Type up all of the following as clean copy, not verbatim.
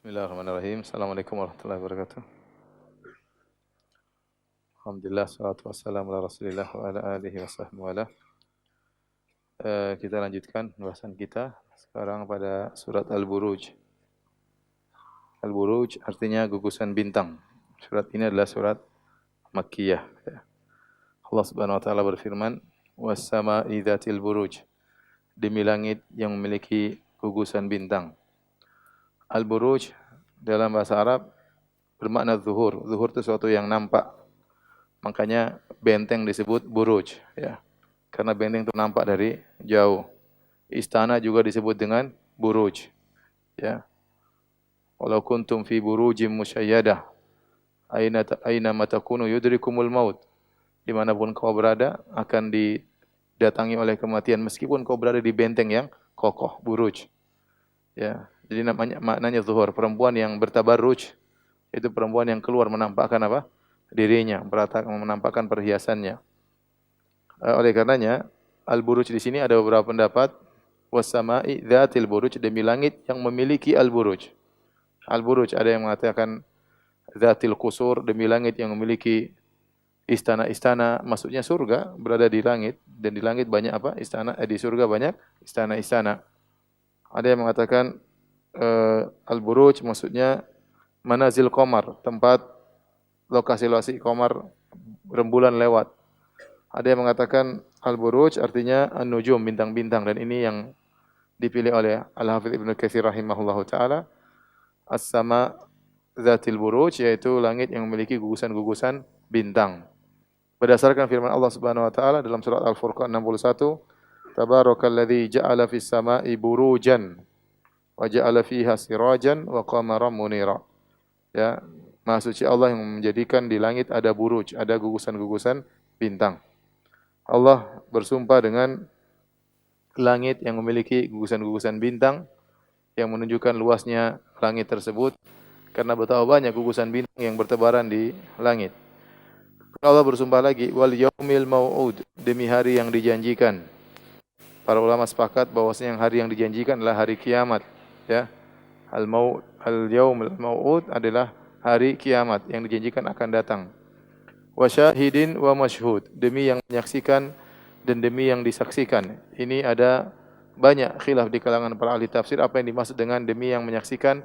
Bismillahirrahmanirrahim. Assalamualaikum warahmatullahi wabarakatuh. Alhamdulillah, salatu wassalamu ala rasulillah wa ala alihi wa sahbihi wa ala. Kita lanjutkan pembahasan kita sekarang pada surat Al-Buruj. Al-Buruj artinya gugusan bintang. Surat ini adalah surat Makkiyah. Allah Subhanahu wa taala berfirman, "Was-sama'i dzatil buruj." Demi langit yang memiliki gugusan bintang. Al-Buruj dalam bahasa Arab bermakna zuhur. Zuhur itu sesuatu yang nampak. Makanya benteng disebut buruj, ya. Karena benteng itu nampak dari jauh. Istana juga disebut dengan buruj, ya. Walau kuntum fi burujim musyayyadah, aina matakunu yudrikumul maut. Dimanapun kau berada akan didatangi oleh kematian meskipun kau berada di benteng yang kokoh, buruj. Ya, jadi maknanya zuhur, perempuan yang bertabarruj itu perempuan yang keluar menampakkan apa? Dirinya, menampakkan perhiasannya. Oleh karenanya, al-buruj di sini ada beberapa pendapat. Was-sama'i dzatil buruj, demi langit yang memiliki al-buruj. Al-buruj ada yang mengatakan dzatil qusur, demi langit yang memiliki istana-istana, maksudnya surga berada di langit, dan di langit banyak apa? Istana, di surga banyak istana-istana. Ada yang mengatakan al-buruj maksudnya manazil qamar, tempat lokasi-lokasi qamar rembulan lewat. Ada yang mengatakan al-buruj artinya an-nujum, bintang-bintang, dan ini yang dipilih oleh Al-Hafidz Ibnu Katsir rahimahullahu taala. As-sama dzatil buruj, yaitu langit yang memiliki gugusan-gugusan bintang. Berdasarkan firman Allah Subhanahu wa taala dalam surat Al-Furqan 61, Tabarakalladzi ja'ala fis sama'i burujan wa ja'ala fiha sirajan wa qamaran munira. Ya, Maha suci Allah yang menjadikan di langit ada buruj, ada gugusan-gugusan bintang. Allah bersumpah dengan langit yang memiliki gugusan-gugusan bintang yang menunjukkan luasnya langit tersebut karena betapa banyak gugusan bintang yang bertebaran di langit. Allah bersumpah lagi, wal yaumil mau'ud, demi hari yang dijanjikan. Para ulama sepakat bahwasanya hari yang dijanjikan adalah hari kiamat, ya. Al-yaumul mau'ud adalah hari kiamat yang dijanjikan akan datang. Wa syahidin wa masyhud, demi yang menyaksikan dan demi yang disaksikan. Ini ada banyak khilaf di kalangan para ahli tafsir apa yang dimaksud dengan demi yang menyaksikan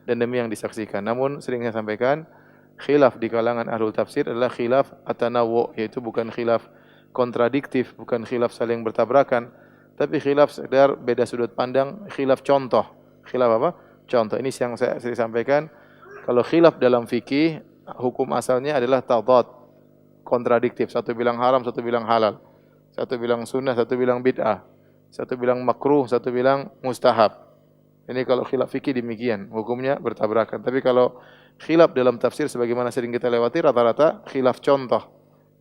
dan demi yang disaksikan. Namun sering saya sampaikan, khilaf di kalangan ahlul tafsir adalah khilaf at-tanawwu', yaitu bukan khilaf kontradiktif, bukan khilaf saling bertabrakan, tapi khilaf sekedar beda sudut pandang, khilaf contoh. Khilaf apa? Contoh. Ini yang saya sampaikan. Kalau khilaf dalam fikih, hukum asalnya adalah tadad, kontradiktif. Satu bilang haram, satu bilang halal. Satu bilang sunnah, satu bilang bid'ah. Satu bilang makruh, satu bilang mustahab. Ini kalau khilaf fikih demikian, hukumnya bertabrakan. Tapi kalau khilaf dalam tafsir sebagaimana sering kita lewati, rata-rata khilaf contoh.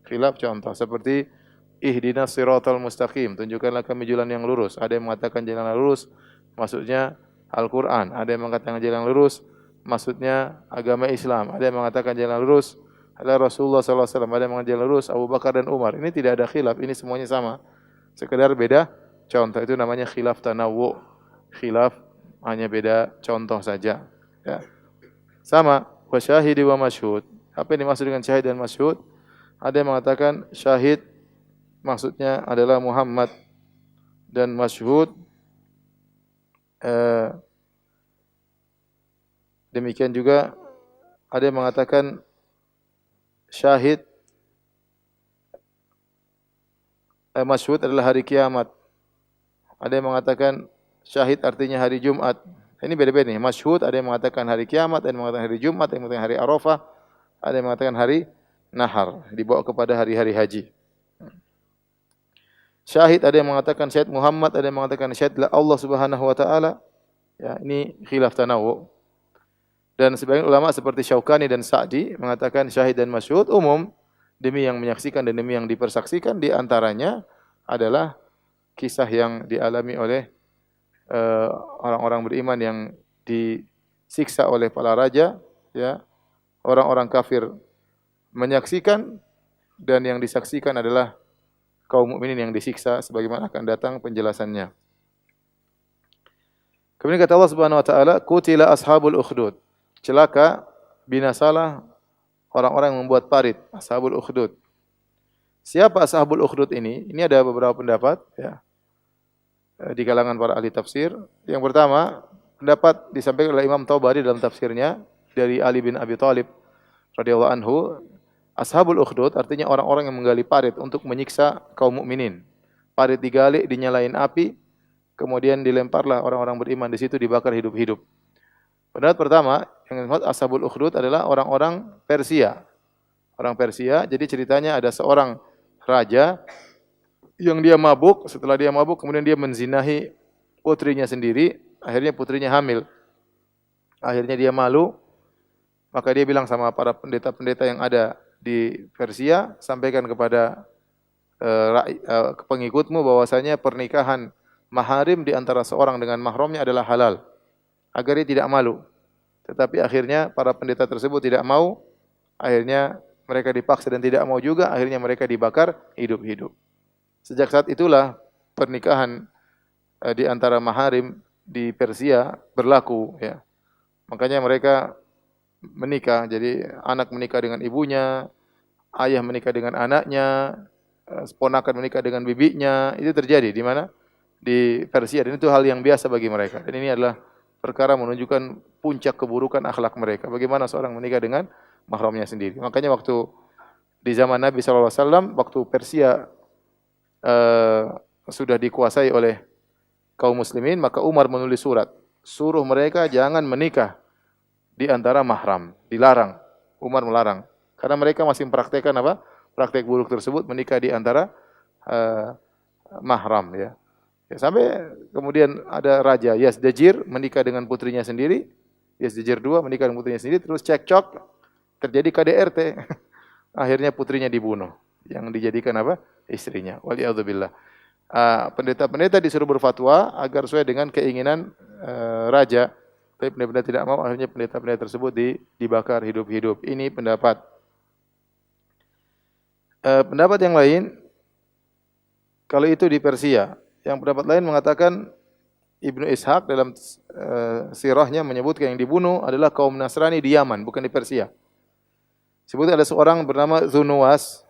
Khilaf contoh seperti ihdinas siratal mustaqim, tunjukkanlah kami jalan yang lurus. Ada yang mengatakan jalan yang lurus maksudnya Al-Qur'an, ada yang mengatakan jalan lurus maksudnya agama Islam, ada yang mengatakan jalan lurus adalah Rasulullah sallallahu alaihi wasallam, ada yang mengatakan jalan lurus Abu Bakar dan Umar. Ini tidak ada khilaf, ini semuanya sama. Sekedar beda contoh, itu namanya khilaf tanawwu. Khilaf hanya beda contoh saja, ya. Sama wa syahidi wa masyhud. Apa yang dimaksud dengan syahid dan masyhud? Ada yang mengatakan syahid maksudnya adalah Muhammad, dan masyhud demikian juga ada yang mengatakan syahid masyhud adalah hari kiamat. Ada yang mengatakan syahid artinya hari Jumat. Ini beda-beda nih. Masyhud ada yang mengatakan hari kiamat, ada yang mengatakan hari Jumat, ada yang mengatakan hari Arafah, ada yang mengatakan hari Nahar, dibawa kepada hari-hari haji. Syahid ada yang mengatakan syahid Muhammad, ada yang mengatakan syahid Allah Subhanahu wa taala. Ya, ini khilaf tanawwu. Dan sebagian ulama seperti Syaukani dan Sa'di mengatakan syahid dan masyhud umum, demi yang menyaksikan dan demi yang dipersaksikan, di antaranya adalah kisah yang dialami oleh orang-orang beriman yang disiksa oleh para raja, ya. Orang-orang kafir menyaksikan dan yang disaksikan adalah kaum mukminin yang disiksa sebagaimana akan datang penjelasannya. Kemudian kata Allah Subhanahu wa taala, "Qutila ashabul ukhdud." Celaka, binasalah orang-orang yang membuat parit, ashabul ukhdud. Siapa ashabul ukhdud ini? Ini ada beberapa pendapat ya di kalangan para ahli tafsir. Yang pertama, pendapat disampaikan oleh Imam Tabari dalam tafsirnya dari Ali bin Abi Thalib radhiyallahu anhu, ashabul ukhdud artinya orang-orang yang menggali parit untuk menyiksa kaum mukminin. Parit digali, dinyalain api, kemudian dilemparlah orang-orang beriman di situ dibakar hidup-hidup. Pendapat pertama yang disebut ashabul ukhdud adalah orang-orang Persia. Orang Persia, jadi ceritanya ada seorang raja yang dia mabuk, setelah dia mabuk kemudian dia menzinahi putrinya sendiri, akhirnya putrinya hamil. Akhirnya dia malu, maka dia bilang sama para pendeta-pendeta yang ada di Persia, sampaikan kepada pengikutmu bahwasanya pernikahan maharim di antara seorang dengan mahramnya adalah halal, agar dia tidak malu. Tetapi akhirnya para pendeta tersebut tidak mau, akhirnya mereka dipaksa dan tidak mau juga, akhirnya mereka dibakar hidup-hidup. Sejak saat itulah pernikahan di antara maharim di Persia berlaku ya. Makanya mereka menikah, jadi anak menikah dengan ibunya, ayah menikah dengan anaknya, ponakan menikah dengan bibinya, itu terjadi di mana? Di Persia, dan itu hal yang biasa bagi mereka. Dan ini adalah perkara menunjukkan puncak keburukan akhlak mereka. Bagaimana seorang menikah dengan mahramnya sendiri. Makanya waktu di zaman Nabi SAW, waktu Persia sudah dikuasai oleh kaum muslimin, maka Umar menulis surat, suruh mereka jangan menikah di antara mahram, dilarang. Umar melarang. Karena mereka masih mempraktekkan apa? Praktek buruk tersebut, menikah di antara mahram ya. Ya, sampai kemudian ada raja Yazdajir menikah dengan putrinya sendiri, Yazdajir II menikah dengan putrinya sendiri, terus cekcok, terjadi KDRT. Akhirnya putrinya dibunuh, yang dijadikan apa? Istrinya. Waliyadzubillah. Pendeta-pendeta disuruh berfatwa agar sesuai dengan keinginan raja. Tapi pendeta tidak mau, akhirnya pendeta-pendeta tersebut dibakar hidup-hidup. Ini pendapat. Pendapat yang lain, kalau itu di Persia. Yang pendapat lain mengatakan Ibnu Ishaq dalam sirahnya menyebutkan yang dibunuh adalah kaum Nasrani di Yaman, bukan di Persia. Sebut ada seorang bernama Zunuwas.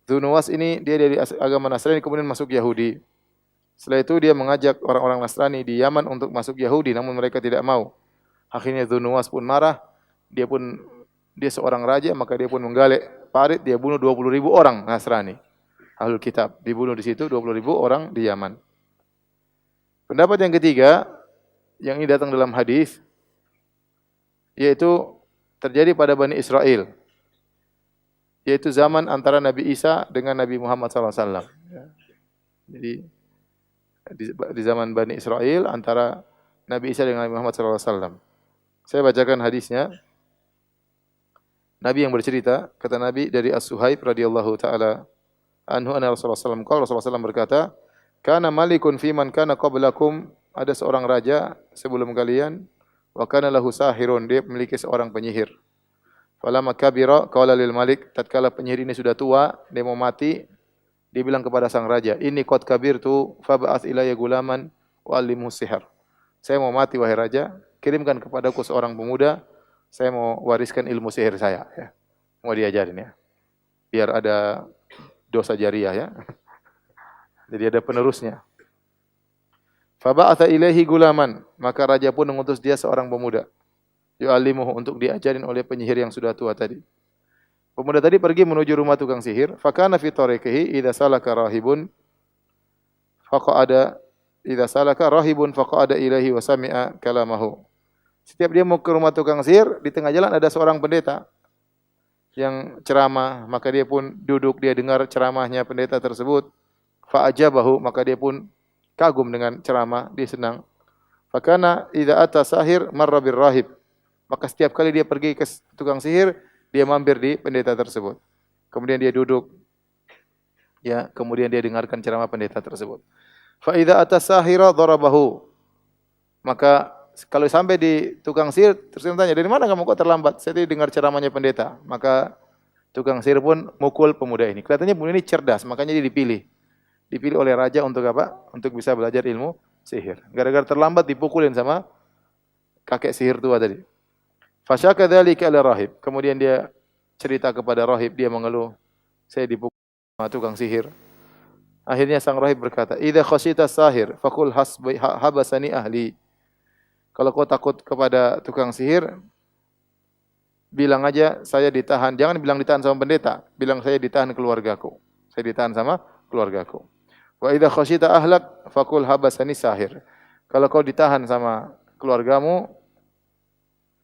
Zunuwas ini dia dari agama Nasrani kemudian masuk Yahudi. Setelah itu dia mengajak orang-orang Nasrani di Yaman untuk masuk Yahudi, namun mereka tidak mau. Akhirnya Zunuwas pun marah, dia seorang raja, maka dia pun menggalak parit, dia bunuh 20.000 orang Nasrani. Ahlul Kitab dibunuh di situ 20.000 orang di Yaman. Pendapat yang ketiga yang ini datang dalam hadis yaitu terjadi pada Bani Israel. Yaitu zaman antara Nabi Isa dengan Nabi Muhammad SAW. Jadi di zaman Bani Israel antara Nabi Isa dengan Nabi Muhammad SAW. Saya bacakan hadisnya. Nabi yang bercerita, kata Nabi dari As-Suhaib radhiyallahu taala anhu anna Rasulullah SAW, Rasulullah SAW berkata, kana malikun fiman kana qablakum, ada seorang raja sebelum kalian, wa kana lahu sahirun, dia memiliki seorang penyihir. Falamma kabira qala lil malik, tatkala penyihir ini sudah tua, dia mau mati, dia bilang kepada sang raja, inni qad kabirtu fab'ats ilayya gulaman wa allimhu sihr. Saya mau mati wahai raja, kirimkan kepadaku seorang pemuda, saya mau wariskan ilmu sihir saya ya. Mau diajarin ya. Biar ada dosa jariah ya. Jadi ada penerusnya. Fab'atsa ilaihi gulaman, maka raja pun mengutus dia seorang pemuda. Yu'allimuhu, untuk diajarin oleh penyihir yang sudah tua tadi. Pemuda tadi pergi menuju rumah tukang sihir. Fakana fi tariqihi idza salaka rahibun faqa'ada ilaihi wa sami'a kalamahu. Setiap dia mau ke rumah tukang sihir, di tengah jalan ada seorang pendeta yang ceramah, maka dia pun duduk, dia dengar ceramahnya pendeta tersebut. Fa'ajabahu, maka dia pun kagum dengan ceramah, dia senang. Fakana idza ata sahir marra bir rahib. Maka setiap kali dia pergi ke tukang sihir, dia mampir di pendeta tersebut. Kemudian dia duduk. Ya, kemudian dia dengarkan ceramah pendeta tersebut. Fa idza ata sahira darabahu. Maka kalau sampai di tukang sihir, terus dia tanya, "Dari mana kamu kok terlambat?" Saya tadi dengar ceramahnya pendeta. Maka tukang sihir pun mukul pemuda ini. Kelihatannya pemuda ini cerdas, makanya dia dipilih. Dipilih oleh raja untuk apa? Untuk bisa belajar ilmu sihir. Gara-gara terlambat dipukulin sama kakek sihir tua tadi. Fasyaka dzalika ila rahib. Kemudian dia cerita kepada rahib, dia mengeluh, saya dipukul sama tukang sihir. Akhirnya sang rahib berkata, "Idza khasyita sahir faqul habasani ahli." Kalau kau takut kepada tukang sihir, bilang aja saya ditahan. Jangan bilang ditahan sama pendeta, bilang saya ditahan keluargaku. Saya ditahan sama keluargaku. Wa idza khasyita ahlak faqul habasani sahir. Kalau kau ditahan sama keluargamu,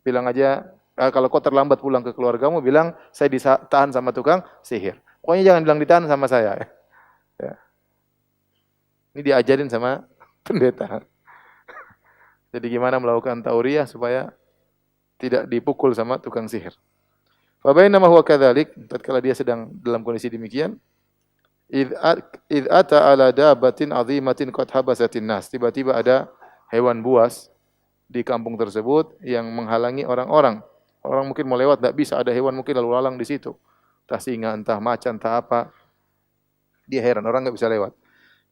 bilang aja kalau kau terlambat pulang ke keluargamu, bilang saya ditahan sama tukang sihir. Pokoknya jangan bilang ditahan sama saya. Ya. Ini diajarin sama pendeta. Jadi gimana melakukan tauriah supaya tidak dipukul sama tukang sihir. Fa bainama huwa kadzalik, tatkala dia sedang dalam kondisi demikian, id ata ala dabatin azimatin qad habasatin nas. Tiba-tiba ada hewan buas di kampung tersebut yang menghalangi orang-orang. Orang mungkin mau lewat, tidak bisa, ada hewan mungkin lalu lalang di situ. Entah singa, entah macan, entah apa. Dia heran, orang enggak bisa lewat.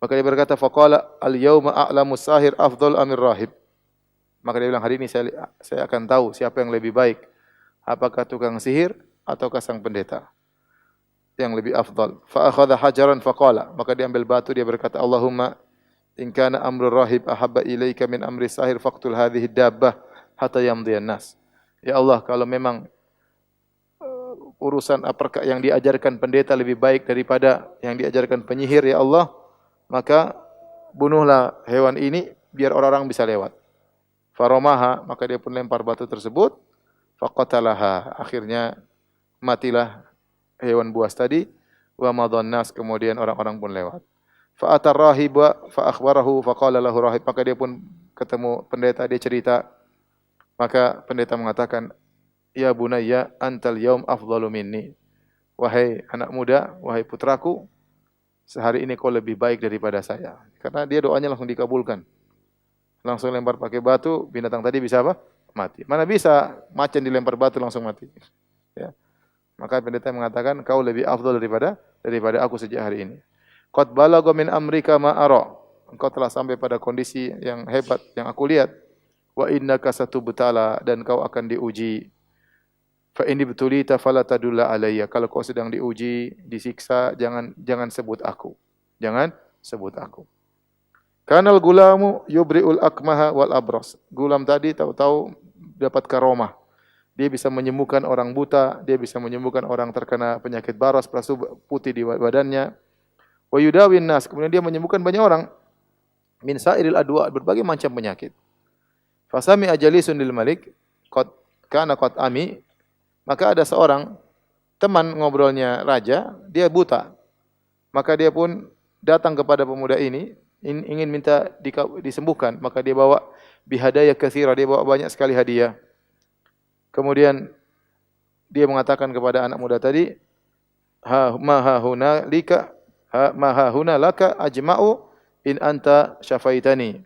Maka dia berkata, faqala al-yauma a'lamu sahir afdal amir rahib. Maka dia bilang, hari ini saya akan tahu siapa yang lebih baik. Apakah tukang sihir ataukah sang pendeta yang lebih afdal. Fa akhadha hajaran faqala. Maka dia ambil batu, dia berkata, Allahumma in kana amru rahib ahabba ilaika min amri sahir faqtul hadhihi dabbah hatta yamdiyan nas. Ya Allah, kalau memang urusan apakah yang diajarkan pendeta lebih baik daripada yang diajarkan penyihir, ya Allah, maka bunuhlah hewan ini biar orang-orang bisa lewat. Faromaha, maka dia pun lempar batu tersebut. Faqatalaha, akhirnya matilah hewan buas tadi. Wa madhan nas, kemudian orang-orang pun lewat. Fa atar rahiba fa akhbarahu faqala lahu rahib, maka dia pun ketemu pendeta, dia cerita. Maka pendeta mengatakan, ya bunayya antal yaum afdalu minni. Wahai anak muda, wahai putraku, sehari ini kau lebih baik daripada saya. Karena dia doanya langsung dikabulkan. Langsung lempar pakai batu, binatang tadi bisa apa? Mati. Mana bisa macan dilempar batu langsung mati. Ya. Maka pendeta mengatakan, kau lebih afdal daripada aku sejak hari ini. Qad balagha min amrika ma ara. Engkau telah sampai pada kondisi yang hebat yang aku lihat. Wa innaka satubtala, dan kau akan diuji. Fa inni betulita fala tadulla alayya. Kalau kau sedang diuji, disiksa, jangan sebut aku. Jangan sebut aku. Kanal gulamu yubriul akmaha wal abras. Gulam tadi tahu-tahu dapat karomah. Dia bisa menyembuhkan orang buta, dia bisa menyembuhkan orang terkena penyakit baras, perasu putih di badannya. Wa yudawin nas, kemudian dia menyembuhkan banyak orang. Min sairil adwa, berbagai macam penyakit. Fasami ajalisun lil malik, qad ami, maka ada seorang teman ngobrolnya raja, dia buta. Maka dia pun datang kepada pemuda ini, ingin minta disembuhkan. Maka dia bawa bihadaya katsira, dia bawa banyak sekali hadiah. Kemudian dia mengatakan kepada anak muda tadi, ma hahuna laka ajma'u in anta syafaitani.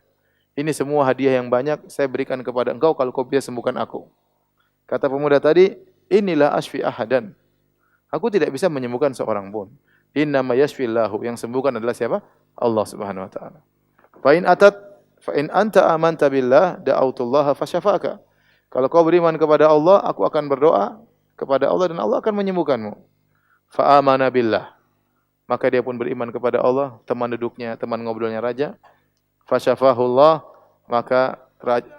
Ini semua hadiah yang banyak saya berikan kepada engkau kalau kau bisa sembuhkan aku. Kata pemuda tadi, inilah asfi ahadan. Aku tidak bisa menyembuhkan seorang pun. Innama yashfillahu, yang sembuhkan adalah siapa? Allah Subhanahu wa taala. Fa in anta amanta billah da'autullaha fasyafaka. Kalau kau beriman kepada Allah, aku akan berdoa kepada Allah dan Allah akan menyembuhkanmu. Fa amana billah. Maka dia pun beriman kepada Allah, teman duduknya, teman ngobrolnya raja. Fasyafahullah, maka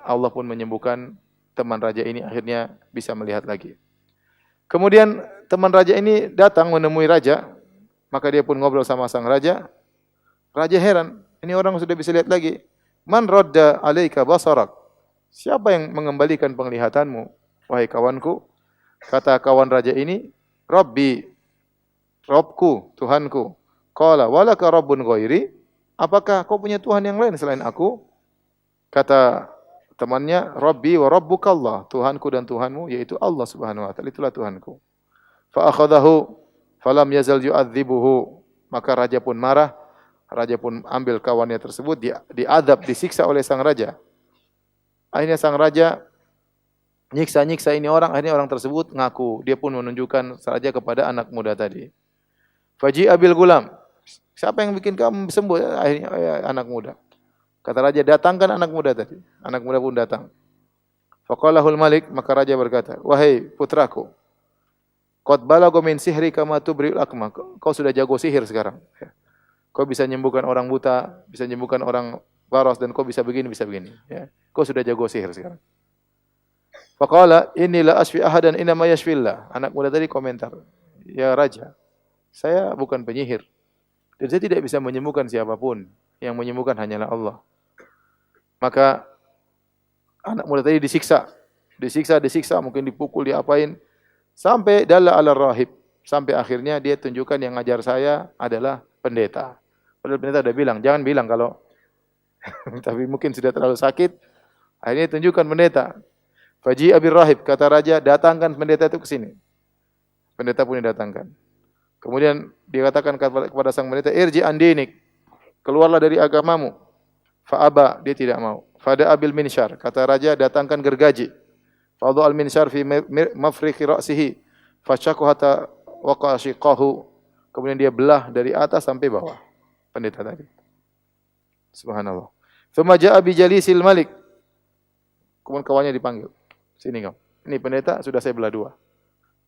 Allah pun menyembuhkan teman raja ini, akhirnya bisa melihat lagi. Kemudian teman raja ini datang menemui raja, maka dia pun ngobrol sama sang raja. Raja heran, ini orang sudah bisa lihat lagi. Man radda alaika basarak. Siapa yang mengembalikan penglihatanmu, wahai kawanku? Kata kawan raja ini, Rabbi, Robku, Tuhanku. Qala walaka rabbun ghairi? Apakah kau punya Tuhan yang lain selain aku? Kata temannya, Rabbi wa rabbukallah. Tuhanku dan Tuhanmu yaitu Allah Subhanahu wa taala. Itulah Tuhanku. Fa akhadahu falam yazal yu'adzibuhu. Maka raja pun marah. Raja pun ambil kawannya tersebut, diadab, disiksa oleh sang raja. Akhirnya sang raja nyiksa ini orang, akhirnya orang tersebut ngaku. Dia pun menunjukkan saja kepada anak muda tadi. Faji abil gulam. Siapa yang bikin kamu sembuh? Akhirnya anak muda. Kata raja, datangkan anak muda tadi. Anak muda pun datang. Faqalahul malik, maka raja berkata, wahai putraku, qad balagha min sihri kama tubri'ul akma. Kau sudah jago sihir sekarang. Kau bisa menyembuhkan orang buta, bisa menyembuhkan orang baros, dan kau bisa begini, bisa begini. Ya. Kau sudah jago sihir sekarang. Faqala inni la asfi ahadan inama yashfillah. Anak muda tadi komentar, ya raja, saya bukan penyihir. Dan saya tidak bisa menyembuhkan siapapun. Yang menyembuhkan hanyalah Allah. Maka anak muda tadi disiksa, mungkin dipukul, diapain, sampai dalla ala rahib, sampai akhirnya dia tunjukkan yang ngajar saya adalah pendeta. Padahal pendeta udah bilang, jangan bilang kalau tapi mungkin sudah terlalu sakit. Akhirnya tunjukkan pendeta. Faji abir rahib, kata raja, datangkan pendeta itu ke sini. Pendeta pun didatangkan. Kemudian dikatakan kepada sang pendeta, irji andinik, keluarlah dari agamamu. Fa'aba, dia tidak mau. Fada abil minsyar, kata raja, datangkan gergaji. Fadhu al minsyar fi mafriqi ra'sihi, fasyaku hatta waqa shiqahu. Kemudian dia belah dari atas sampai bawah. Pendeta tadi. Subhanallah. Thumma ja'a bi jalisil malik. Kemudian kawannya dipanggil. Sini kau. Ini pendeta sudah saya belah dua.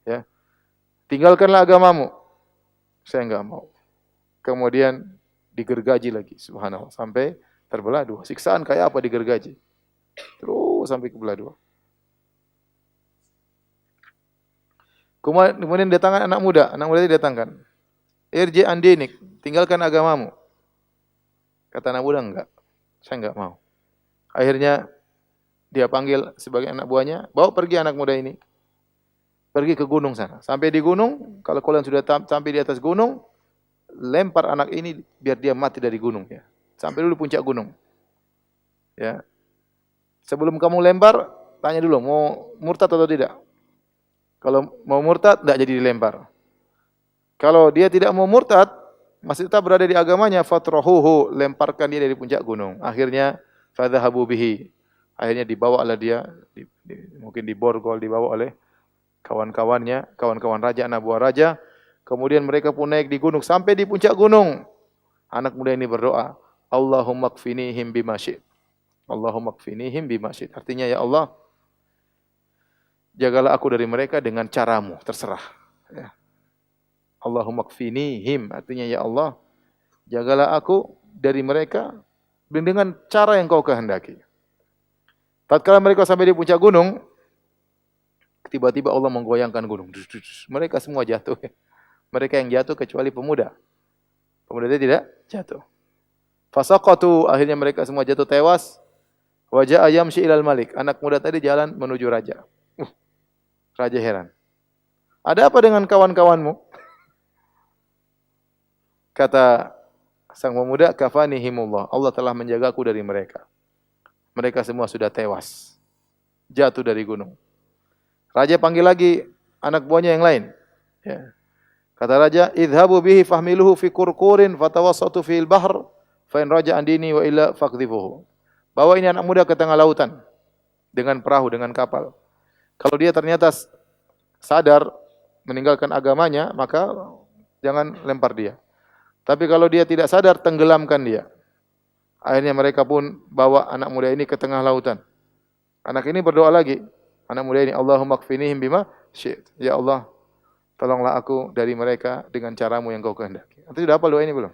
Ya. Tinggalkanlah agamamu. Saya enggak mau. Kemudian digergaji lagi. Subhanallah. Sampai terbelah dua. Siksaan kayak apa digergaji? Terus sampai kebelah dua. Kemudian datangkan anak muda itu datangkan. Irji andinik, tinggalkan agamamu. Kata anak muda, enggak. Saya enggak mau. Akhirnya dia panggil sebagai anak buahnya, bawa pergi anak muda ini. Pergi ke gunung sana. Sampai di gunung, kalau kalian sudah sampai di atas gunung, lempar anak ini biar dia mati dari gunung ya. Sampai dulu puncak gunung. Ya. Sebelum kamu lempar, tanya dulu mau murtad atau tidak. Kalau mau murtad, tidak jadi dilempar. Kalau dia tidak mau murtad, masih tetap berada di agamanya, fatrahuhu, lemparkan dia dari puncak gunung. Akhirnya, fadhahabu bihi. Akhirnya dibawalah dia, mungkin diborgol, dibawa oleh kawan-kawannya, kawan-kawan raja, anak buah raja. Kemudian mereka pun naik di gunung, sampai di puncak gunung. Anak muda ini berdoa, Allahumma kfinihim bima syi'ta. Allahumma kfinihim bima syi'ta. Artinya, ya Allah, jagalah aku dari mereka dengan caramu, terserah. Ya. Allahumma kfinihim, artinya ya Allah, jagalah aku dari mereka dengan cara yang kau kehendaki. Tatkala mereka sampai di puncak gunung, tiba-tiba Allah menggoyangkan gunung. Mereka semua jatuh. Mereka yang jatuh kecuali pemuda. Pemuda itu tidak jatuh. Fasaqatu, akhirnya mereka semua jatuh tewas. Wa jaa yamshi ilal malik. Anak muda tadi jalan menuju raja. Raja heran. Ada apa dengan kawan-kawanmu? Kata sang pemuda, kafanihimullah. Allah telah menjagaku dari mereka. Mereka semua sudah tewas. Jatuh dari gunung. Raja panggil lagi anak buahnya yang lain. Ya. Kata raja, idhabu bihi fahmiluhu fi kurkurin fatawassatu fil bahr fa in raja andini wa illa faqdhifuhu. Bawa ini anak muda ke tengah lautan dengan perahu, dengan kapal. Kalau dia ternyata sadar meninggalkan agamanya, maka jangan lempar dia. Tapi kalau dia tidak sadar, tenggelamkan dia. Akhirnya mereka pun bawa anak muda ini ke tengah lautan. Anak ini berdoa lagi. Anak muda ini, Allahumma kfinihim bima syi'ta. Ya Allah, tolonglah aku dari mereka dengan caramu yang kau kehendaki. Nanti sudah hafal doa ini belum?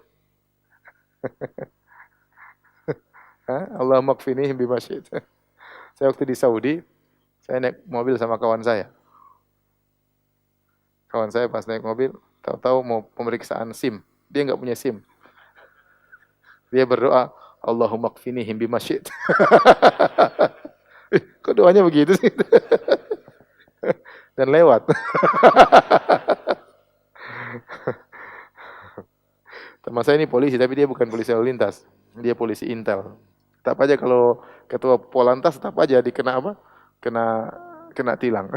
Allahumma kfinihim bima syi'ta. Saya waktu di Saudi, saya naik mobil sama kawan saya. Kawan saya pas naik mobil, tahu-tahu mau pemeriksaan SIM. Dia enggak punya SIM. Dia berdoa, Allahumma kfinihim bima syi'ta. Kok doanya begitu sih? Dan lewat. Teman saya ini polisi, tapi dia bukan polisi lalu lintas. Dia polisi intel. Tetap aja kalau ketua Polantas, tetap aja dikena apa? Kena tilang.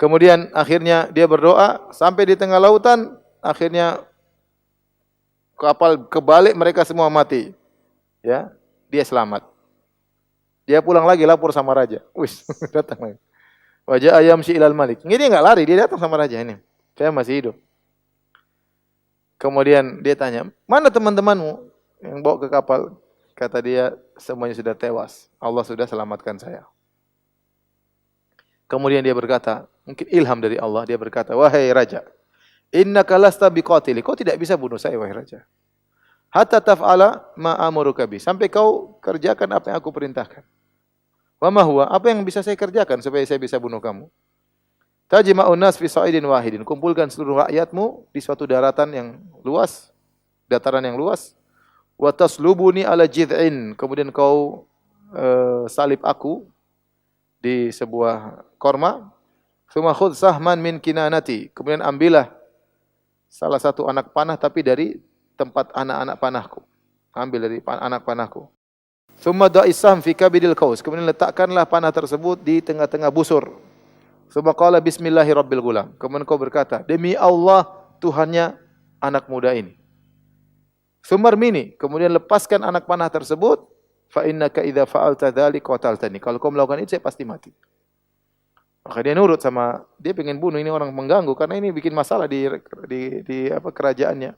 Kemudian akhirnya dia berdoa sampai di tengah lautan, akhirnya kapal kebalik, mereka semua mati. Ya, dia selamat. Dia pulang lagi lapor sama raja. Wis, datang lagi. Wajah ayam si ilal malik. Ini dia enggak lari, dia datang sama raja ini. Saya masih hidup. Kemudian dia tanya, mana teman-temanmu yang bawa ke kapal? Kata dia, semuanya sudah tewas. Allah sudah selamatkan saya. Kemudian dia berkata, mungkin ilham dari Allah, dia berkata, wahai raja, innaka lasta biqatili, kau tidak bisa bunuh saya, wahai raja. Hatta taf'ala ma amuruka bi, sampai kau kerjakan apa yang aku perintahkan. Wa ma huwa, apa yang bisa saya kerjakan supaya saya bisa bunuh kamu? Tajma'un nas fi sa'idin wahidin, kumpulkan seluruh rakyatmu di suatu daratan yang luas, dataran yang luas. Wa taslubuni ala jid'in, kemudian kau salib aku di sebuah korma. Tsumma khudh sahman min kinanati, kemudian ambillah salah satu anak panah tapi dari tempat anak-anak panahku. Ambil dari anak panahku. Tsumma da'isam fi kabidil qaus, kemudian letakkanlah panah tersebut di tengah-tengah busur. Tsumma qala bismillahirabbil gulam, kemudian kau berkata, demi Allah Tuhannya anak muda ini. Tsumma rmini, kemudian lepaskan anak panah tersebut, fa innaka idza fa'alta dzalika qataltani, kalau kau melakukan itu saya pasti mati. Maka dia nurut sama, dia pengen bunuh ini orang mengganggu karena ini bikin masalah di kerajaannya.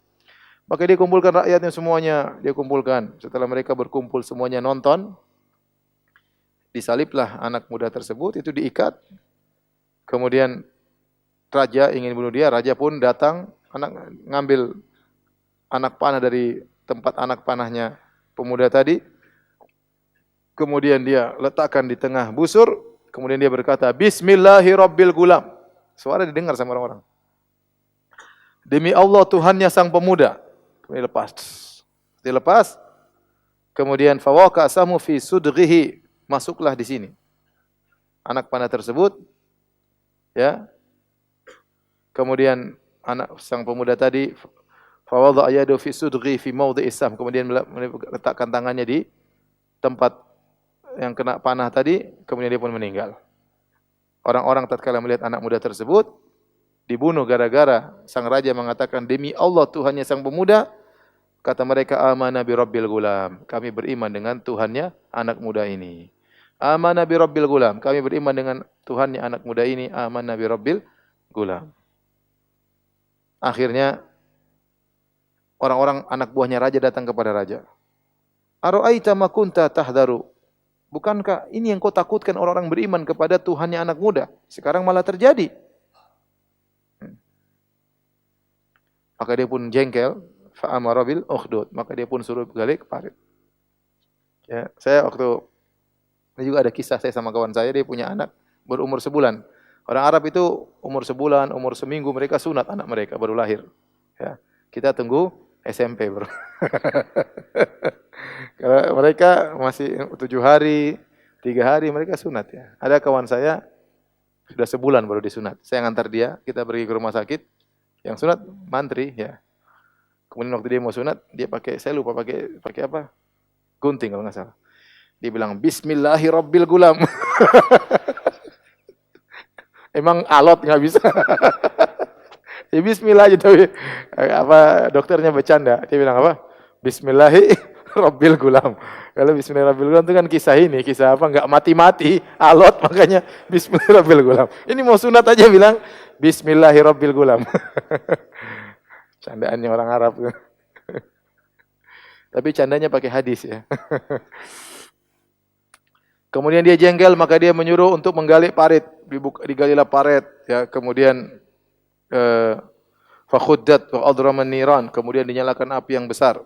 Maka dia kumpulkan rakyatnya semuanya, dia kumpulkan. Setelah mereka berkumpul semuanya nonton, disaliblah anak muda tersebut, itu diikat. Kemudian raja ingin bunuh dia, raja pun datang, ngambil anak panah dari tempat anak panahnya pemuda tadi. Kemudian dia letakkan di tengah busur, kemudian dia berkata, bismillahirabbil gulam. Suara didengar sama orang-orang. Demi Allah Tuhannya sang pemuda. Kemudian lepas. Dilepas. Kemudian fawaqa samu fi sudghihi, masuklah di sini. Anak panah tersebut, ya. Kemudian anak sang pemuda tadi fawadha yadu fi sudghi fi mawdhi'is sam, kemudian letakkan tangannya di tempat yang kena panah tadi, kemudian dia pun meninggal. Orang-orang tatkala melihat anak muda tersebut dibunuh gara-gara sang raja mengatakan demi Allah Tuhannya sang pemuda, kata mereka amanna bi rabbil gulam, kami beriman dengan Tuhannya anak muda ini. Amanna bi rabbil gulam, kami beriman dengan Tuhannya anak muda ini. Amanna bi rabbil gulam. Akhirnya orang-orang anak buahnya raja datang kepada raja. Ara'aita ma kunta tahdharu, bukankah ini yang kau takutkan orang-orang beriman kepada Tuhannya anak muda? Sekarang malah terjadi. Maka dia pun jengkel, fa'amara bil ukhdud, maka dia pun suruh balik parit. Ya, saya waktu ini juga ada kisah saya sama kawan saya, dia punya anak berumur sebulan. Orang Arab itu umur sebulan, umur seminggu mereka sunat anak mereka baru lahir. Ya, kita tunggu SMP bro. Kalau mereka masih 7 hari, 3 hari mereka sunat ya. Ada kawan saya sudah sebulan baru disunat. Saya ngantar dia, kita pergi ke rumah sakit. Yang sunat mantri ya. Kemudian waktu dia mau sunat, dia pakai, saya lupa pakai apa? Gunting kalau nggak salah. Dia bilang bismillahirabbil gulam. Emang alot nggak bisa. Ya bismillah aja tapi apa dokternya bercanda. Dia bilang apa? Bismillahirabbil gulam. Kalau bismillahirabbil gulam itu kan kisah ini, kisah apa? Enggak mati-mati, alot makanya bismillahirabbil gulam. Ini mau sunat aja bilang bismillahirabbil gulam. Candaannya orang Arab. Tapi candanya pakai hadis ya. Kemudian dia jengkel, maka dia menyuruh untuk menggali parit. Digalilah parit ya, kemudian fakhuddat wa adraman niran, kemudian dinyalakan api yang besar.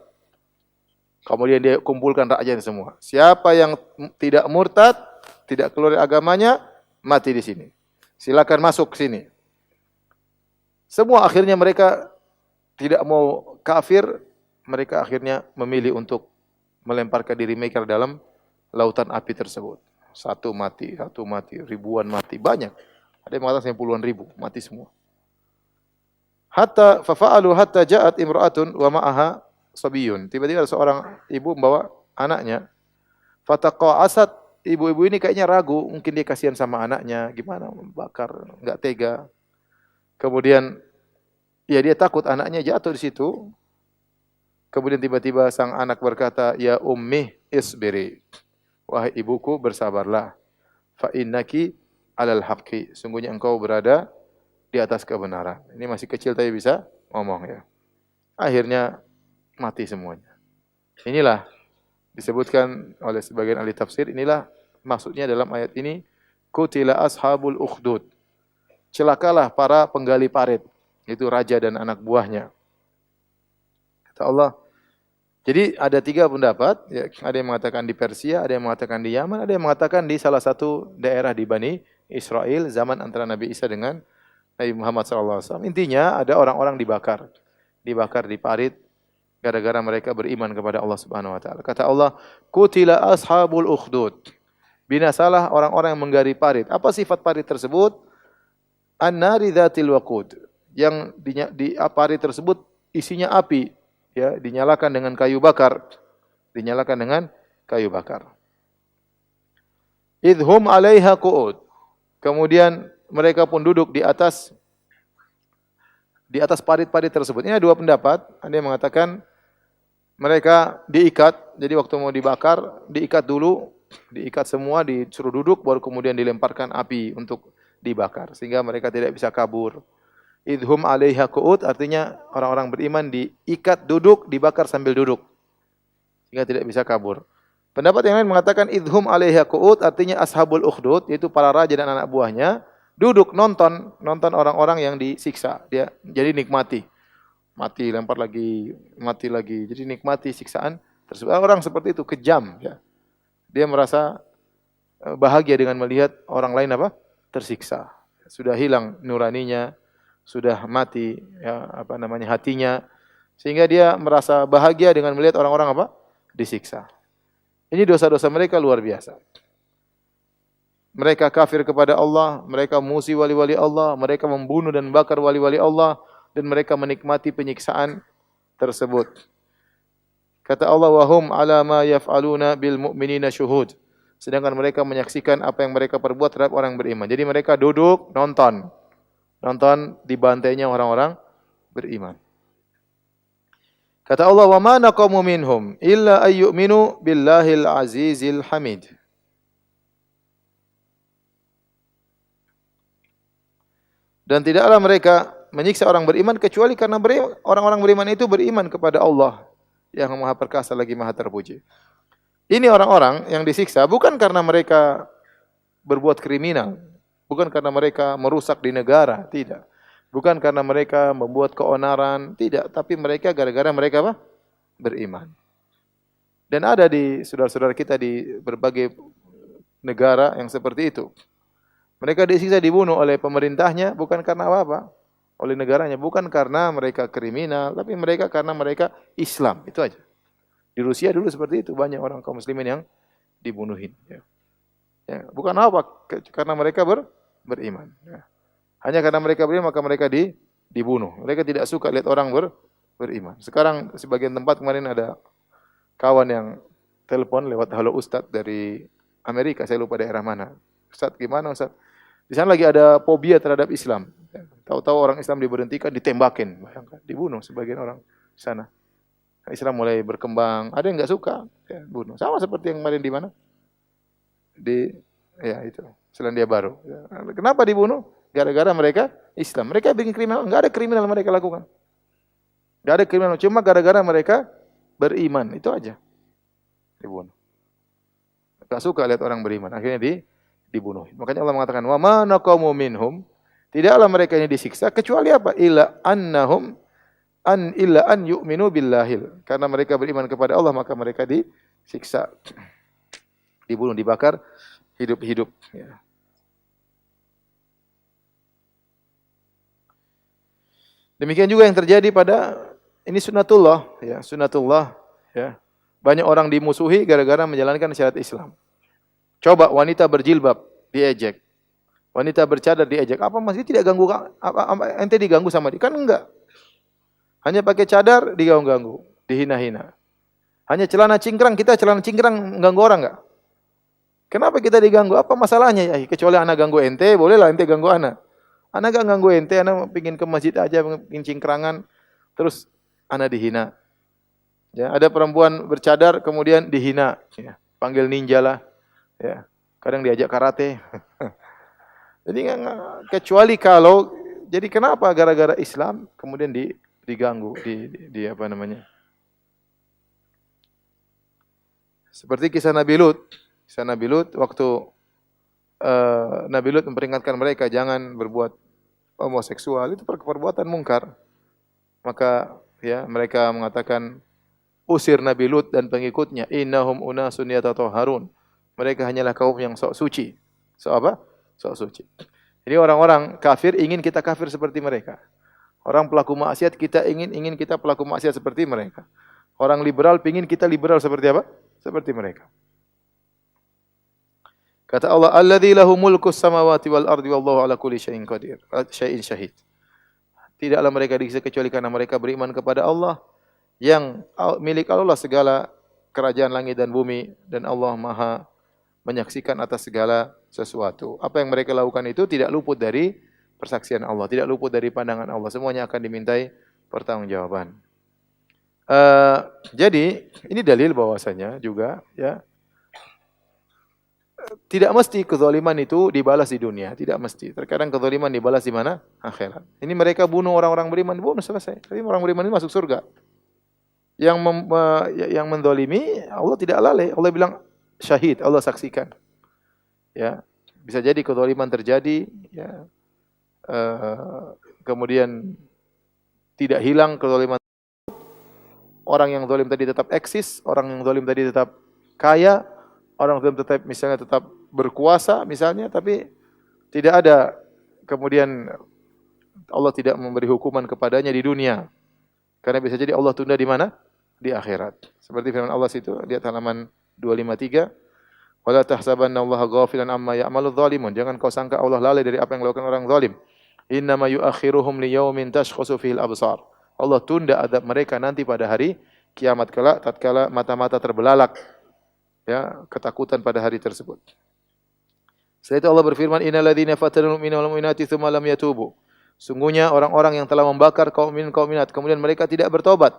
Kemudian dia kumpulkan rakyatnya semua. Siapa yang tidak murtad, tidak keluar dari agamanya, mati di sini. Silakan masuk ke sini. Semua akhirnya mereka tidak mau kafir, mereka akhirnya memilih untuk melemparkan diri mereka dalam lautan api tersebut. Satu mati, ribuan mati, banyak. Ada yang mengatakan puluhan ribu, mati semua. Hatta fafa'alu hatta ja'at imra'atun wa ma'aha sabiyun. Tiba-tiba ada seorang ibu membawa anaknya. Fataqa'asat, ibu-ibu ini kayaknya ragu, mungkin dia kasihan sama anaknya, gimana membakar, enggak tega. Kemudian ya dia takut anaknya jatuh di situ. Kemudian tiba-tiba sang anak berkata, "Ya ummi isbiri." Wahai ibuku, bersabarlah. Fa innaki 'alal haqqi. Sungguhnya engkau berada di atas kebenaran. Ini masih kecil tapi bisa ngomong ya. akhirnya mati semuanya. Inilah disebutkan oleh sebagian ahli tafsir, inilah maksudnya dalam ayat ini, qutila ashabul ukhdud. Celakalah para penggali parit, itu raja dan anak buahnya. Kata Allah, jadi ada 3 pendapat, ya, ada yang mengatakan di Persia, ada yang mengatakan di Yaman, ada yang mengatakan di salah satu daerah di Bani Israel zaman antara Nabi Isa dengan Nabi Muhammad SAW. Intinya ada orang-orang dibakar di parit gara-gara mereka beriman kepada Allah Subhanahu Wa Taala. Kata Allah, qutila ashabul ukhdud. Binasalah orang-orang yang menggali parit. Apa sifat parit tersebut? An-nari dzatil waqud. Yang di parit tersebut isinya api, ya, dinyalakan dengan kayu bakar. Dinyalakan dengan kayu bakar. Idhum 'alaiha qu'ud. Kemudian mereka pun duduk di atas parit-parit tersebut. Ini ada 2 pendapat. Ada yang mengatakan mereka diikat, jadi waktu mau dibakar, diikat dulu, diikat semua, disuruh duduk, baru kemudian dilemparkan api untuk dibakar, sehingga mereka tidak bisa kabur. Idhum 'alaiha qu'ud, artinya orang-orang beriman diikat duduk, dibakar sambil duduk, sehingga tidak bisa kabur. Pendapat yang lain mengatakan idhum 'alaiha qu'ud, artinya ashabul ukhdud, yaitu para raja dan anak buahnya, duduk nonton orang-orang yang disiksa. Dia jadi nikmati. Mati, lempar lagi, mati lagi. Jadi nikmati siksaan tersebut. Orang seperti itu kejam, ya. Dia merasa bahagia dengan melihat orang lain apa? Tersiksa. Sudah hilang nuraninya, sudah mati, ya, hatinya, sehingga dia merasa bahagia dengan melihat orang-orang apa? Disiksa. Ini dosa-dosa mereka luar biasa. Mereka kafir kepada Allah, mereka musuh wali-wali Allah, mereka membunuh dan bakar wali-wali Allah, dan mereka menikmati penyiksaan tersebut. Kata Allah, wa hum 'ala ma yaf'aluna bil mu'minina syuhud. Sedangkan mereka menyaksikan apa yang mereka perbuat terhadap orang beriman. Jadi mereka duduk nonton dibantainya orang-orang beriman. Kata Allah, wa ma naqamu minhum illa ayyuminu billahil azizil hamid. Dan tidaklah mereka menyiksa orang beriman kecuali karena orang-orang beriman itu beriman kepada Allah yang Maha Perkasa lagi Maha Terpuji. Ini orang-orang yang disiksa bukan karena mereka berbuat kriminal, bukan karena mereka merusak di negara, tidak. Bukan karena mereka membuat keonaran, tidak, tapi mereka gara-gara mereka apa? Beriman. Dan ada di saudara-saudara kita di berbagai negara yang seperti itu. Mereka disiksa, dibunuh oleh pemerintahnya bukan karena apa-apa, oleh negaranya, bukan karena mereka kriminal, tapi mereka karena mereka Islam, itu aja. Di Rusia dulu seperti itu, banyak orang kaum muslimin yang dibunuhin. Ya. Ya, bukan apa, karena mereka beriman. Ya. Hanya karena mereka beriman maka mereka dibunuh. Mereka tidak suka lihat orang beriman. Sekarang sebagian tempat kemarin ada kawan yang telepon lewat halo Ustadz dari Amerika, saya lupa daerah mana. Ustadz gimana Ustadz? Di sana lagi ada fobia terhadap Islam. Tahu-tahu orang Islam diberhentikan, ditembakin, bayangkan, dibunuh sebagian orang di sana. Islam mulai berkembang, ada yang nggak suka, ya, bunuh. Sama seperti yang kemarin di mana? Itu Selandia Baru. Ya. Kenapa dibunuh? Gara-gara mereka Islam. Mereka bikin kriminal, nggak ada kriminal mereka lakukan. Nggak ada kriminal, cuma gara-gara mereka beriman, itu aja. Dibunuh. Nggak suka lihat orang beriman, akhirnya dibunuh. Makanya Allah mengatakan, wa ma naqamu minhum, tidaklah mereka ini disiksa kecuali apa? Illa an yu'minu billahil. Karena mereka beriman kepada Allah maka mereka disiksa, dibunuh, dibakar hidup-hidup. Ya. Demikian juga yang terjadi pada ini sunnatullah, ya, sunnatullah, ya. Banyak orang dimusuhi gara-gara menjalankan syariat Islam. Coba wanita berjilbab diejek, wanita bercadar diejek. Apa masih tidak ganggu? Ente diganggu sama dia? Kan enggak. Hanya pakai cadar diganggu, dihina-hina. Hanya celana cingkrang, kita celana cingkrang ganggu orang enggak? Kenapa kita diganggu? Apa masalahnya? Ya, kecuali anak ganggu ente, bolehlah ente ganggu anak. Anak enggak ganggu ente, anak pingin ke masjid aja, pingin cingkrangan, terus anak dihina. Ya, ada perempuan bercadar kemudian dihina, ya, panggil ninja lah. Ya, kadang diajak karate. Jadi kecuali kalau, jadi kenapa gara-gara Islam kemudian diganggu, di apa namanya? Seperti kisah Nabi Lut. Kisah Nabi Lut waktu Nabi Lut memperingatkan mereka jangan berbuat homoseksual, itu perbuatan mungkar. Maka ya mereka mengatakan usir Nabi Lut dan pengikutnya, innahum unasun yatatahharun. Mereka hanyalah kaum yang sok suci. Sok apa? Sok suci. Jadi orang-orang kafir ingin kita kafir seperti mereka. Orang pelaku maksiat kita ingin kita pelaku maksiat seperti mereka. Orang liberal pingin kita liberal seperti apa? Seperti mereka. Kata Allah, alladzi lahu mulkus samawati wal ardi wallahu ala kulli syai'in qadir. Syai'in syahid. Tidaklah mereka disiksa kecuali karena mereka beriman kepada Allah yang milik Allah segala kerajaan langit dan bumi dan Allah Maha menyaksikan atas segala sesuatu. Apa yang mereka lakukan itu tidak luput dari persaksian Allah, tidak luput dari pandangan Allah. Semuanya akan dimintai pertanggungjawaban. Jadi ini dalil bahwasanya juga ya tidak mesti kezaliman itu dibalas di dunia, tidak mesti. Terkadang kezaliman dibalas di mana? Akhirat. Ini mereka bunuh orang-orang beriman, dibunuh selesai. Tapi orang beriman ini masuk surga. Yang mendolimi Allah tidak lalai. Allah bilang syahid, Allah saksikan. Ya, bisa jadi kezaliman terjadi. Ya, kemudian tidak hilang kezaliman. Orang yang zalim tadi tetap eksis, orang yang zalim tadi tetap kaya, orang zalim tetap berkuasa misalnya, tapi tidak ada kemudian Allah tidak memberi hukuman kepadanya di dunia. Karena bisa jadi Allah tunda di mana? Di akhirat. Seperti firman Allah situ, lihat halaman 253. Wala tahsabannallaha ghafilan amma ya'maludz zalimun. Jangan kau sangka Allah lalai dari apa yang dilakukan orang zalim. Innama yu'akhiruhum liyaumin tashkhasu fihil absar. Allah tunda adab mereka nanti pada hari kiamat kelak tatkala mata-mata terbelalak. Ya, ketakutan pada hari tersebut. Setelah itu Allah berfirman, innal ladzina fatanul mu'minina wal mu'minati tsumma lam yatubu. Sungguhnya orang-orang yang telah membakar kaum mukmin kaum mukminat kemudian mereka tidak bertobat,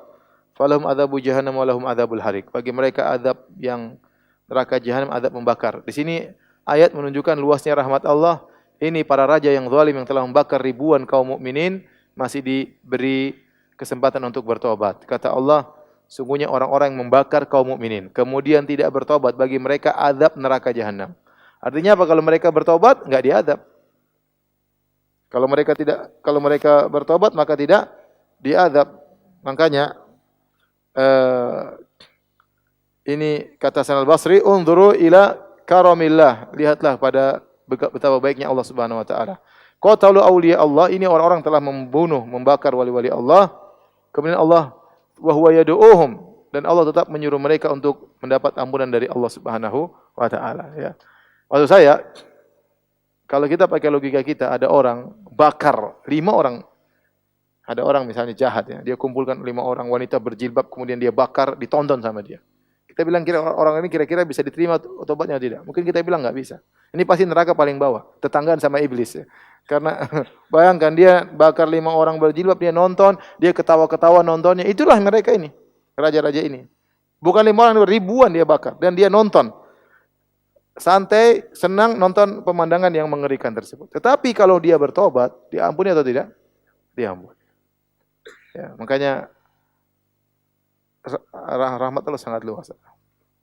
falahum adzabu jahannam wa lahum adzabul harik. Bagi mereka azab yang neraka jahanam, azab membakar. Di sini ayat menunjukkan luasnya rahmat Allah. Ini para raja yang zalim yang telah membakar ribuan kaum mukminin masih diberi kesempatan untuk bertobat. Kata Allah, sungguhnya orang-orang yang membakar kaum mukminin kemudian tidak bertobat, bagi mereka azab neraka jahanam. Artinya apa? Kalau mereka bertobat enggak diazab. Kalau mereka bertobat maka tidak diazab. Makanya ini kata Hasan al-Basri, unzuru ila karamillah. Lihatlah pada betapa baiknya Allah Subhanahu wa taala. Qatalu awliya Allah, ini orang-orang telah membunuh, membakar wali-wali Allah. Kemudian Allah wa huwa yad'uuhum, dan Allah tetap menyuruh mereka untuk mendapat ampunan dari Allah Subhanahu wa taala, ya. Maksud saya, kalau kita pakai logika kita, ada orang bakar 5 orang. Ada orang misalnya jahat ya, dia kumpulkan 5 orang wanita berjilbab, kemudian dia bakar, ditonton sama dia. Kita bilang orang ini kira-kira bisa diterima tobatnya atau tidak? Mungkin kita bilang enggak bisa. Ini pasti neraka paling bawah, tetanggaan sama iblis ya. Karena bayangkan dia bakar 5 orang berjilbab, dia nonton, dia ketawa-ketawa nontonnya. Itulah mereka ini, raja-raja ini. Bukan 5 orang, ribuan dia bakar dan dia nonton. Santai, senang nonton pemandangan yang mengerikan tersebut. Tetapi kalau dia bertobat, diampuni atau tidak? Diampuni. Ya, makanya rahmat Allah sangat luas.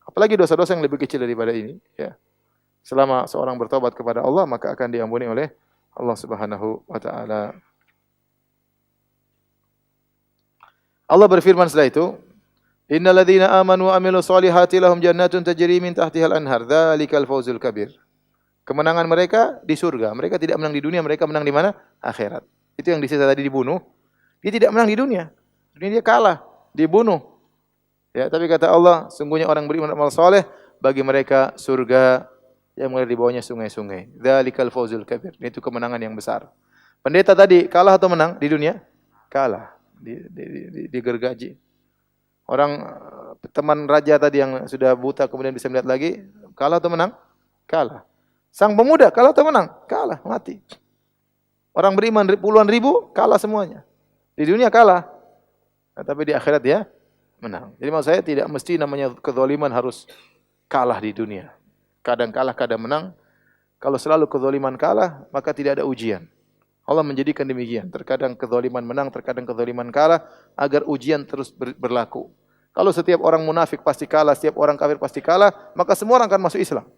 Apalagi dosa-dosa yang lebih kecil daripada ini, ya. Selama seorang bertobat kepada Allah, maka akan diampuni oleh Allah Subhanahu wa taala. Allah berfirman setelah itu, innal ladzina amanu wa amilus solihati lahum jannatun tajri min tahtihal anhar, dzalikal fawzul kabir. Kemenangan mereka di surga. Mereka tidak menang di dunia, mereka menang di mana? Akhirat. Itu yang disita tadi dibunuh. Dia tidak menang di dunia. Dunia dia kalah, dibunuh. Ya, tapi kata Allah, sungguhnya orang beriman amal saleh, bagi mereka surga yang mengalir di bawahnya sungai-sungai. Dzalikal fawzul kabir. Itu kemenangan yang besar. Pendeta tadi kalah atau menang di dunia? Kalah. Digergaji. Orang teman raja tadi yang sudah buta kemudian bisa melihat lagi, kalah atau menang? Kalah. Sang pemuda kalah atau menang? Kalah, mati. Orang beriman puluhan ribu kalah semuanya. Di dunia kalah. Nah, tapi di akhirat dia menang. Jadi maksud saya tidak mesti namanya kezaliman harus kalah di dunia. Kadang kalah, kadang menang. Kalau selalu kezaliman kalah, maka tidak ada ujian. Allah menjadikan demikian. Terkadang kezaliman menang, terkadang kezaliman kalah agar ujian terus berlaku. Kalau setiap orang munafik pasti kalah, setiap orang kafir pasti kalah, maka semua orang akan masuk Islam.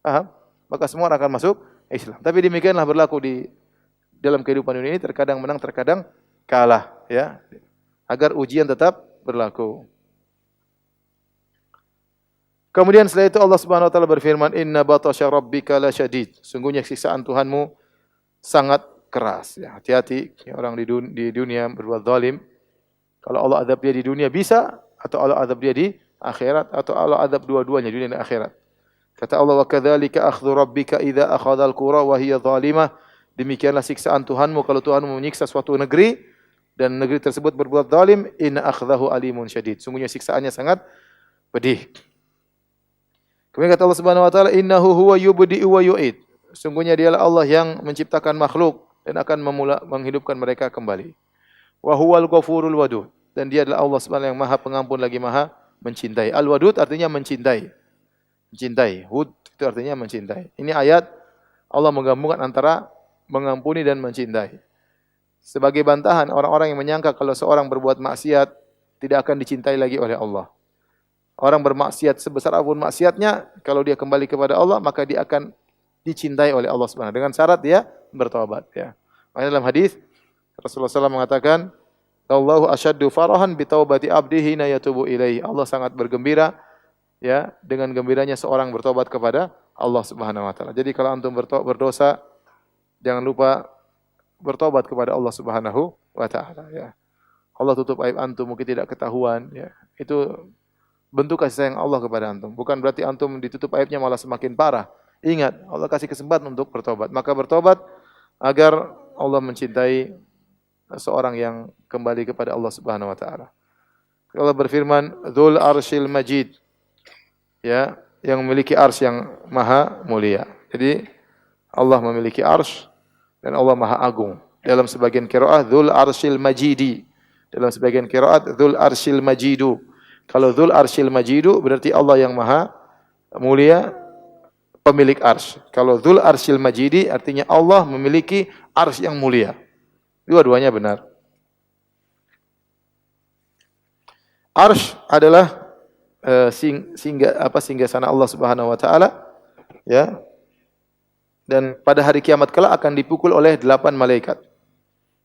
Paham? Maka semua orang akan masuk Islam. Tapi demikianlah berlaku di dalam kehidupan dunia ini, terkadang menang, terkadang kalah, ya. Agar ujian tetap berlaku. Kemudian setelah itu Allah Subhanahu wa taala berfirman, "Inna batasya rabbika lasyadid." Sungguhnya siksaan Tuhanmu sangat keras. Ya, hati-hati orang di dunia berbuat zalim. Kalau Allah azab dia di dunia bisa, atau Allah azab dia di akhirat, atau Allah azab dua-duanya dunia dan akhirat. Kata Allah, "Wa kadzalika akhdhu rabbika idza akhadhal qura wa hiya zalimah." Demikianlah siksaan Tuhanmu kalau Tuhanmu menyiksa suatu negeri dan negeri tersebut berbuat zalim, inna akhdahu alimun syadid. Sungguhnya siksaannya sangat pedih. Kemudian kata Allah Subhanahu wa taala, innahu huwa yubdi'u wa yu'id. Sungguhnya dialah Allah yang menciptakan makhluk dan akan menghidupkan mereka kembali. Wa huwal ghafurul wadud. Dan dia adalah Allah Subhanahu yang Maha Pengampun lagi Maha mencintai. Al-Wadud artinya mencintai. Mencintai. Hud itu artinya mencintai. Ini ayat Allah menggabungkan antara mengampuni dan mencintai. Sebagai bantahan orang-orang yang menyangka kalau seorang berbuat maksiat tidak akan dicintai lagi oleh Allah. Orang bermaksiat sebesar apapun maksiatnya, kalau dia kembali kepada Allah maka dia akan dicintai oleh Allah Subhanahu dengan syarat dia bertobat, ya. Makanya dalam hadis Rasulullah SAW mengatakan, "Allahu asyaddu farahan bi taubati abdihi na yatubu ilaihi." Allah sangat bergembira, ya, dengan gembiranya seorang bertobat kepada Allah Subhanahu wa taala. Jadi kalau antum berdosa, jangan lupa bertobat kepada Allah Subhanahu wa taala, ya. Allah tutup aib antum mungkin tidak ketahuan, ya. Itu bentuk kasih sayang Allah kepada antum. Bukan berarti antum ditutup aibnya malah semakin parah. Ingat, Allah kasih kesempatan untuk bertobat. Maka bertobat agar Allah mencintai seorang yang kembali kepada Allah Subhanahu wa taala. Allah berfirman, "Dzul Arsyil Majid." Ya, yang memiliki arsy yang maha mulia. Jadi Allah memiliki arsy dan Allah maha agung. Dalam sebagian qiraat Dzul Arsyil Majidi. Dalam sebagian qiraat Dzul Arsyil Majidu. Kalau Dzul Arsyil Majidu berarti Allah yang maha mulia, pemilik arsy. Kalau Dzul Arsyil Majidi artinya Allah memiliki arsy yang mulia. Dua-duanya benar. Arsy adalah singgasana Allah Subhanahu wa taala, ya. Dan pada hari kiamat kelak akan dipukul oleh 8 malaikat.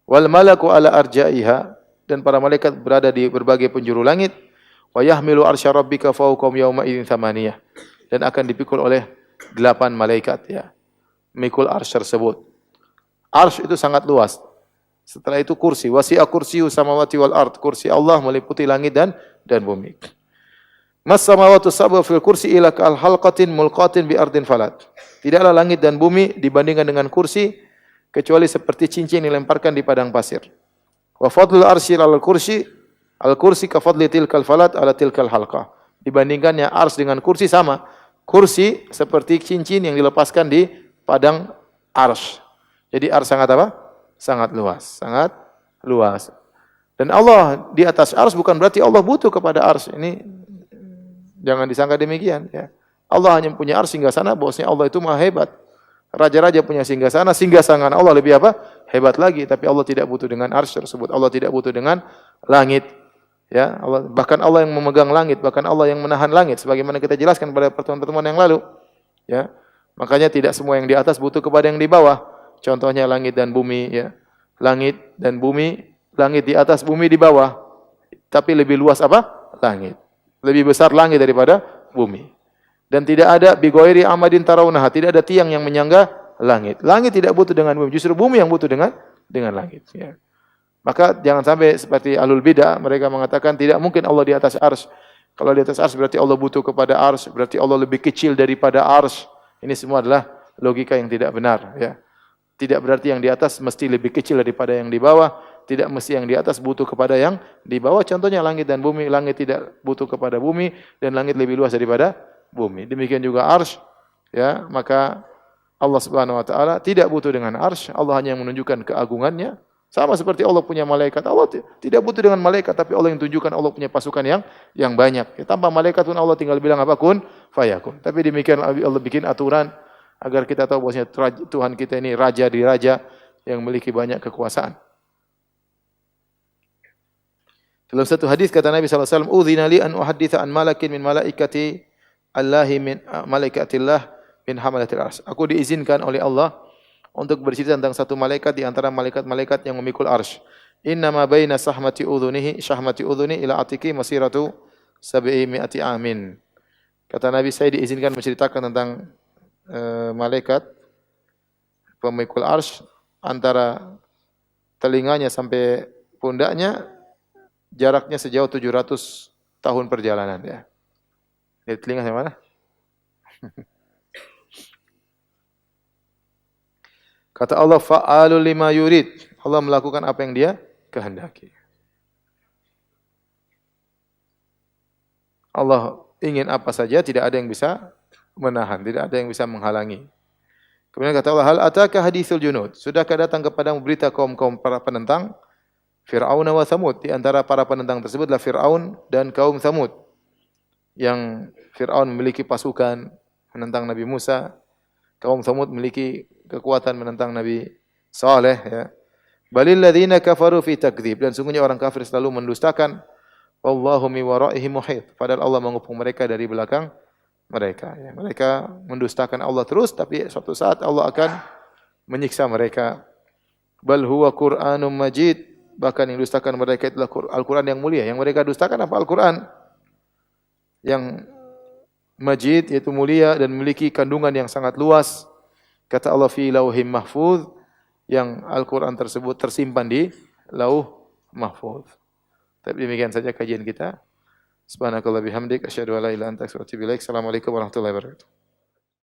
Wal malaku ala arja'iha, dan para malaikat berada di berbagai penjuru langit. Wa yahmilu arsya rabbika fawqahum yawma idzin thamaniyah, dan akan dipikul oleh 8 malaikat, ya. Mikul arsy tersebut. Arsy itu sangat luas. Setelah itu kursi, wasi'a kursiyyu samawati wal ard. Kursi Allah meliputi langit dan bumi. Mas samawati sab'u fil kursi ila kal halqatin mulqatin bi ardin falat. Tidaklah langit dan bumi dibandingkan dengan kursi kecuali seperti cincin yang dilemparkan di padang pasir. Wa fadlul arsy al kursi ka fadli tilkal falat ala tilkal halqah. Dibandingkannya arsy dengan kursi sama. Kursi seperti cincin yang dilepaskan di padang arsy. Jadi arsy sangat apa? Sangat luas, sangat luas. Dan Allah di atas arsy bukan berarti Allah butuh kepada arsy. Ini jangan disangka demikian, ya. Allah hanya punya arsy singgasana, bahwasanya Allah itu maha hebat. Raja-raja punya singgasana, singgasana Allah lebih apa? Hebat lagi, tapi Allah tidak butuh dengan arsy tersebut. Allah tidak butuh dengan langit. Ya, Allah, bahkan Allah yang memegang langit, bahkan Allah yang menahan langit sebagaimana kita jelaskan pada pertemuan-pertemuan yang lalu. Ya. Makanya tidak semua yang di atas butuh kepada yang di bawah. Contohnya langit dan bumi, ya. Langit dan bumi, langit di atas, bumi di bawah. Tapi lebih luas apa? Langit. Lebih besar langit daripada bumi. Dan tidak ada bighairi amadin tarawunaha, tidak ada tiang yang menyangga langit. Langit tidak butuh dengan bumi, justru bumi yang butuh dengan langit, ya. Maka jangan sampai seperti ahlul bidah, mereka mengatakan tidak mungkin Allah di atas arsy. Kalau di atas arsy berarti Allah butuh kepada arsy, berarti Allah lebih kecil daripada arsy. Ini semua adalah logika yang tidak benar, ya. Tidak berarti yang di atas mesti lebih kecil daripada yang di bawah. Tidak mesti yang di atas butuh kepada yang di bawah. Contohnya langit dan bumi. Langit tidak butuh kepada bumi dan langit lebih luas daripada bumi. Demikian juga arsy, ya. Maka Allah Subhanahu wa taala tidak butuh dengan arsy. Allah hanya menunjukkan keagungannya. Sama seperti Allah punya malaikat. Allah tidak butuh dengan malaikat, tapi Allah yang tunjukkan Allah punya pasukan yang banyak. Ya, tanpa malaikat pun Allah tinggal bilang apa? Kun fayakun. Tapi demikian Allah bikin aturan agar kita tahu bahwasanya Tuhan kita ini raja di raja, yang memiliki banyak kekuasaan. Dalam satu hadis kata Nabi SAW, "Udzina li an uhadditha an malakin min malaikati Allahi min malaikatillah min hamalatil arsy." Aku diizinkan oleh Allah untuk bercerita tentang satu malaikat di antara malaikat-malaikat yang memikul arsy. Inna ma baina syahmati udhuni ila atiki masiratu sab'i mi'ati amin. Kata Nabi, saya diizinkan menceritakan tentang malaikat pemikul arsy antara telinganya sampai pundaknya jaraknya sejauh 700 tahun perjalanan ya. Dari telinga sampai mana? Kata Allah, fa'alul lima yurid. Allah melakukan apa yang Dia kehendaki. Allah ingin apa saja, tidak ada yang bisa menahan, tidak ada yang bisa menghalangi. Kemudian kata Allah, hal ataka hadithul junud. Sudahkah datang kepadamu berita kaum-kaum para penentang? Fir'aun wa Thamud. Di antara para penentang tersebut adalah Fir'aun dan kaum Thamud. Yang Fir'aun memiliki pasukan menentang Nabi Musa. Kaum Thamud memiliki kekuatan menentang Nabi Saleh. Ya. Balil ladzina kafaru fi takdzib. Dan sungguhnya orang kafir selalu mendustakan. Wallahu mi waraihim muhit. Padahal Allah mengepung mereka dari belakang mereka. Ya. Mereka mendustakan Allah terus, tapi suatu saat Allah akan menyiksa mereka. Bal huwa Qur'anum majid. Bahkan yang dustakan mereka itulah Al-Quran yang mulia. Yang mereka dustakan apa? Al-Quran. Yang majid, yaitu mulia dan memiliki kandungan yang sangat luas. Kata Allah, fi lauhim mahfuz. Yang Al-Quran tersebut tersimpan di lauh mahfuz. Tapi demikian saja kajian kita. Subhanakallah bihamdik. Asyhadu an la ilaha illa anta astaghfiruka wa atubu ilaik. Assalamualaikum warahmatullahi wabarakatuh.